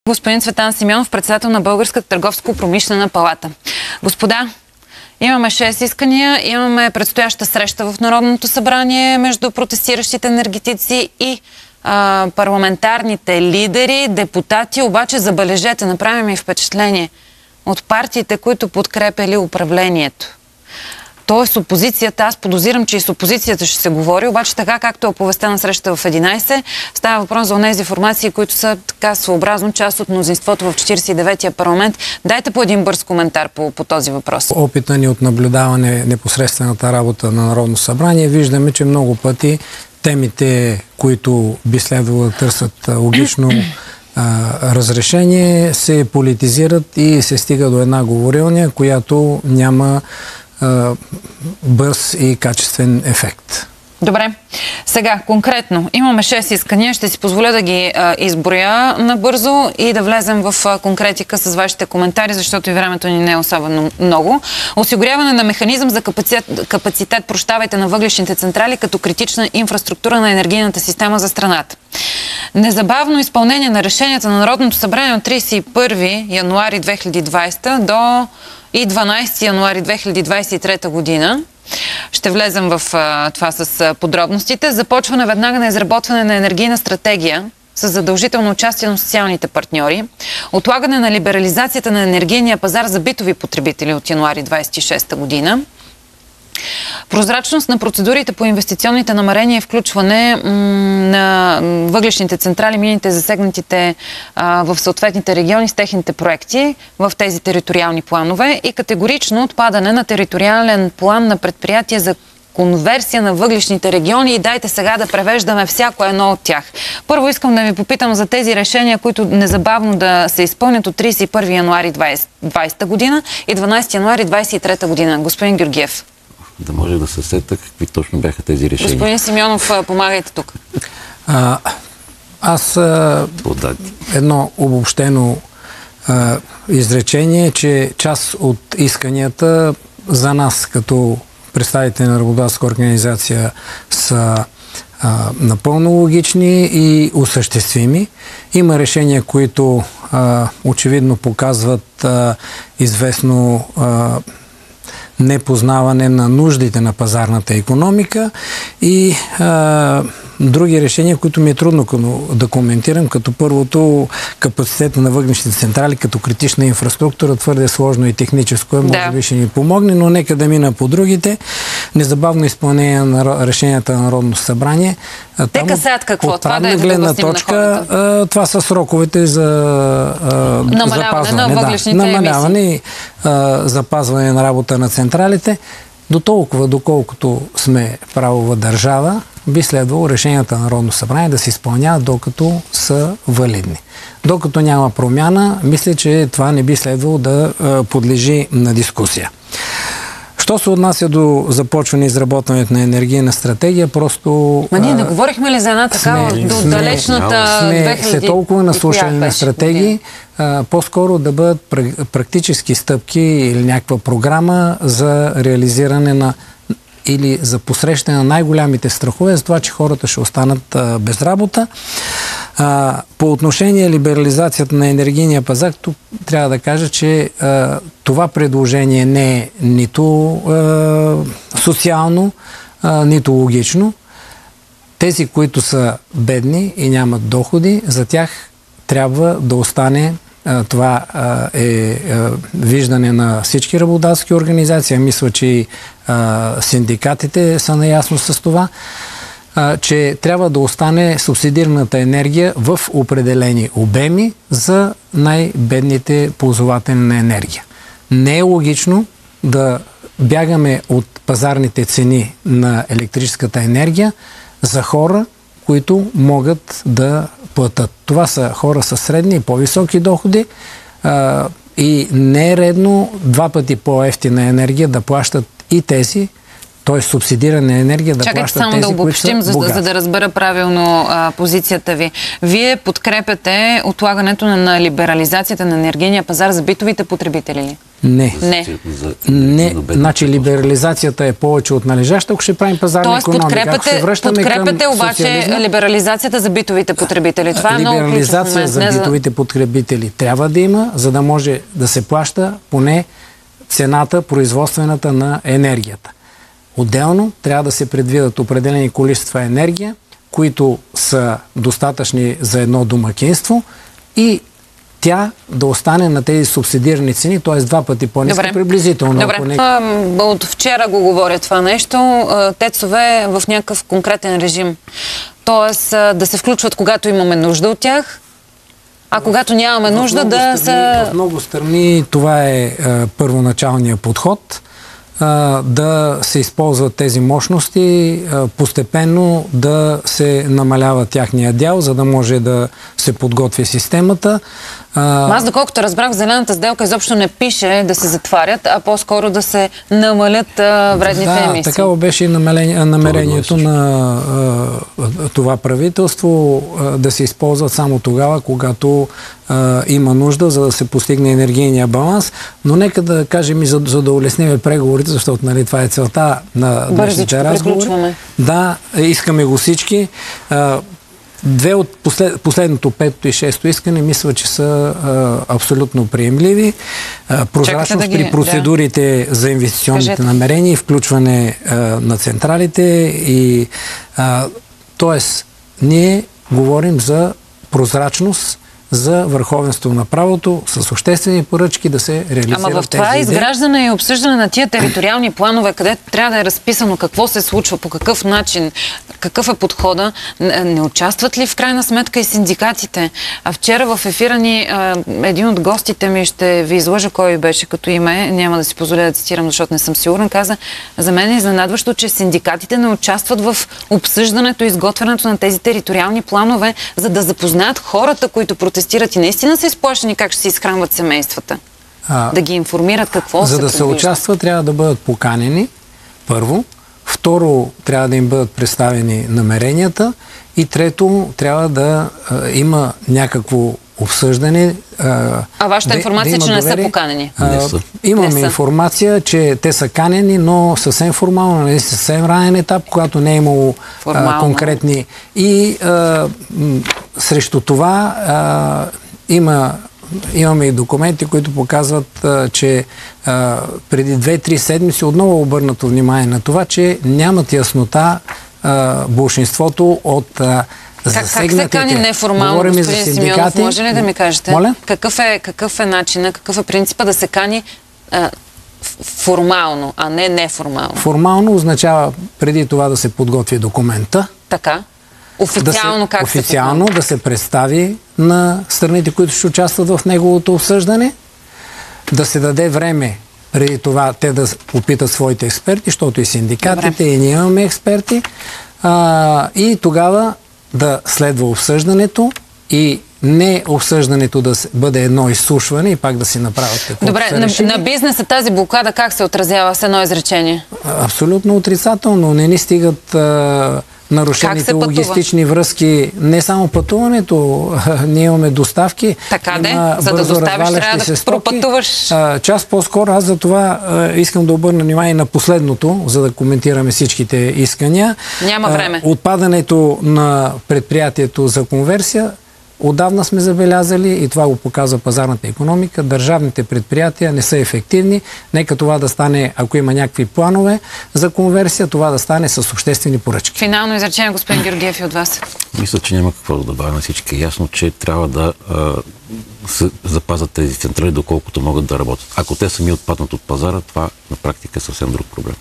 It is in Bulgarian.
Господин Цветан Симеонов, председател на Българската търговско-промишлена палата. Господа, имаме 6 искания, имаме предстояща среща в Народното събрание между протестиращите енергетици и парламентарните лидери, депутати, обаче забележете, направи ми впечатление от партиите, които подкрепяли управлението. Тоест опозицията, аз подозирам, че и с опозицията ще се говори, обаче така както е оповестена среща в 11, става въпрос за онези формации, които са така своеобразно част от мнозинството в 49-я парламент. Дайте по един бърз коментар по този въпрос. Опита ни от наблюдаване непосредствената работа на Народно събрание, виждаме, че много пъти темите, които би следвало да търсят логично разрешение, се политизират и се стига до една говорилня, която няма бърз и качествен ефект. Добре. Сега, конкретно, имаме 6 искания. Ще си позволя да ги изброя набързо и да влезем в конкретика с вашите коментари, защото и времето ни не е особено много. Осигуряване на механизъм за капацитет, на въглищните централи като критична инфраструктура на енергийната система за страната. Незабавно изпълнение на решенията на Народното събрание от 31 януари 2020 до и 12 януари 2023 година. Ще влезем в това с подробностите. Започване веднага на изработване на енергийна стратегия с задължително участие на социалните партньори. Отлагане на либерализацията на енергийния пазар за битови потребители от януари 2026 година. Прозрачност на процедурите по инвестиционните намерения и включване на въглищните централи, мините засегнатите в съответните региони с техните проекти в тези териториални планове и категорично отпадане на териториален план на предприятие за конверсия на въглищните региони и дайте сега да превеждаме всяко едно от тях. Първо искам да ви попитам за тези решения, които незабавно да се изпълнят от 31 януари 2020 година и 12 януари 2023 година. Господин Георгиев. Да може да се сета какви точно бяха тези решения. Господин Симеонов, помагайте тук. Аз едно обобщено изречение, че част от исканията за нас като представители на работодателска организация са напълно логични и осъществими. Има решения, които очевидно показват известно непознаване на нуждите на пазарната икономика и други решения, които ми е трудно да коментирам, като първото капацитета на въглищните централи като критична инфраструктура, твърде сложно и техническо, може би ще ни помогне, но нека да мина по другите. Незабавно изпълнение на решенията на Народното събрание. Те касаят какво? От правна гледна точка, това са сроковете за намаляване на въглищните намаляване и запазване на работа на централите. До толкова, доколкото сме правова държава, би следвало решенията на Народно събрание да се изпълняват докато са валидни. Докато няма промяна, мисля, че това не би следвало да подлежи на дискусия. Що се отнася до започване и изработването на енергийна стратегия, просто... ние не говорихме ли за една такава до далечната 2000? Сме толкова наслушани на стратегии, по-скоро да бъдат практически стъпки или някаква програма за реализиране на или за посрещане на най-голямите страхове, за това, че хората ще останат без работа. По отношение либерализацията на енергийния пазар, тук трябва да кажа, че това предложение не е нито социално, нито логично. Тези, които са бедни и нямат доходи, за тях трябва да остане. Това е виждане на всички работодателски организации. Мисля, че и синдикатите са наясно с това, че трябва да остане субсидираната енергия в определени обеми за най-бедните ползватели на енергия. Не е логично да бягаме от пазарните цени на електрическата енергия за хора, които могат да платят. Това са хора с средни и по-високи доходи и не е редно 2 пъти по-евтина енергия да плащат и тези, т.е. субсидирана енергия да плащат тези, да обобщим, за да разбера правилно позицията ви. Вие подкрепяте отлагането на либерализацията на енергийния пазар за битовите потребители ли? Не. Значи либерализацията е повече от належаща, ако ще правим пазарна икономика. Подкрепяте обаче либерализацията за битовите потребители. Това е много ключов момент. Либерализация за битовите потребители трябва да има, за да може да се плаща поне цената, производствената на енергията. Отделно трябва да се предвидят определени количества енергия, които са достатъчни за едно домакинство и тя да остане на тези субсидирани цени, т.е. 2 пъти по-ниска приблизително. Добре. От вчера го говоря това нещо. ТЕЦ-ове в някакъв конкретен режим. Т.е. да се включват, когато имаме нужда от тях, а когато нямаме нужда В много страни това е първоначалният подход. Да се използват тези мощности, постепенно да се намалява тяхния дял, за да може да се подготви системата. Аз, доколкото разбрах, в зелената сделка изобщо не пише да се затварят, а по-скоро да се намалят вредните емисии. Да, такава беше и намерението на това правителство, да се използват само тогава, когато има нужда, за да се постигне енергийния баланс. Но нека да кажем и за да улесним преговорите, защото нали, това е целта на днешните разговори. Да, искаме го всички. Две от последното, 5-то и 6-то искане, мисля, че са абсолютно приемливи. Прозрачност при процедурите за инвестиционните намерения и включване на централите. И, тоест, ние говорим за прозрачност, за върховенство на правото, с обществени поръчки да се реализират тези идеи. В това изграждане и обсъждане на тия териториални планове, където трябва да е разписано какво се случва, по какъв начин, какъв е подхода, не участват ли в крайна сметка и синдикатите? А вчера в ефира ни един от гостите ми, ще ви излъжа кой беше като име, няма да си позволя да цитирам, защото не съм сигурна, каза: за мен е изненадващо, че синдикатите не участват в обсъждането и изготвянето на тези териториални планове, за да запознаят хората, които протестират и наистина са изплашени как ще се изхранват семействата. Да ги информират какво за да се участва, трябва да бъдат поканени, първо. Второ, трябва да им бъдат представени намеренията. И трето, трябва да има някакво обсъждане. А вашата информация, че не са поканени? Имаме информация, че те са канени, но съвсем формално, нали, съвсем ранен етап, когато не е имало конкретни. И срещу това имаме и документи, които показват, че преди 2-3 седмици отново обърнато внимание на това, че нямат яснота болшинството от засегнатите. Как се кани неформално, господин Симеонов? Може ли да ми кажете? Какъв е начинът, какъв е принципа да се кани формално, а не неформално? Формално означава преди това да се подготви документа. Така. Официално как се официално да се представи на страните, които ще участват в неговото обсъждане, да се даде време преди това те да попитат своите експерти, защото и синдикатите, и ние имаме експерти, и тогава да следва обсъждането и не обсъждането да бъде едно изслушване и пак да си направят какво. Добре, на бизнеса тази блокада как се отразява с едно изречение? Абсолютно отрицателно. Не ни стигат нарушените логистични връзки, не само пътуването, ние имаме доставки. Така за да доставиш трябва да пропътуваш. Час по-скоро, аз за това искам да обърна внимание на последното, за да коментираме всичките искания. Няма време. Отпадането на предприятието за конверсия. Отдавна сме забелязали, и това го показва пазарната икономика, държавните предприятия не са ефективни. Нека това да стане, ако има някакви планове за конверсия, това да стане с обществени поръчки. Финално изречение, господин Георгиев, и от вас. Мисля, че няма какво да добавя на всички. Ясно, че трябва да се запазят тези централи, доколкото могат да работят. Ако те сами отпаднат от пазара, това на практика е съвсем друг проблем.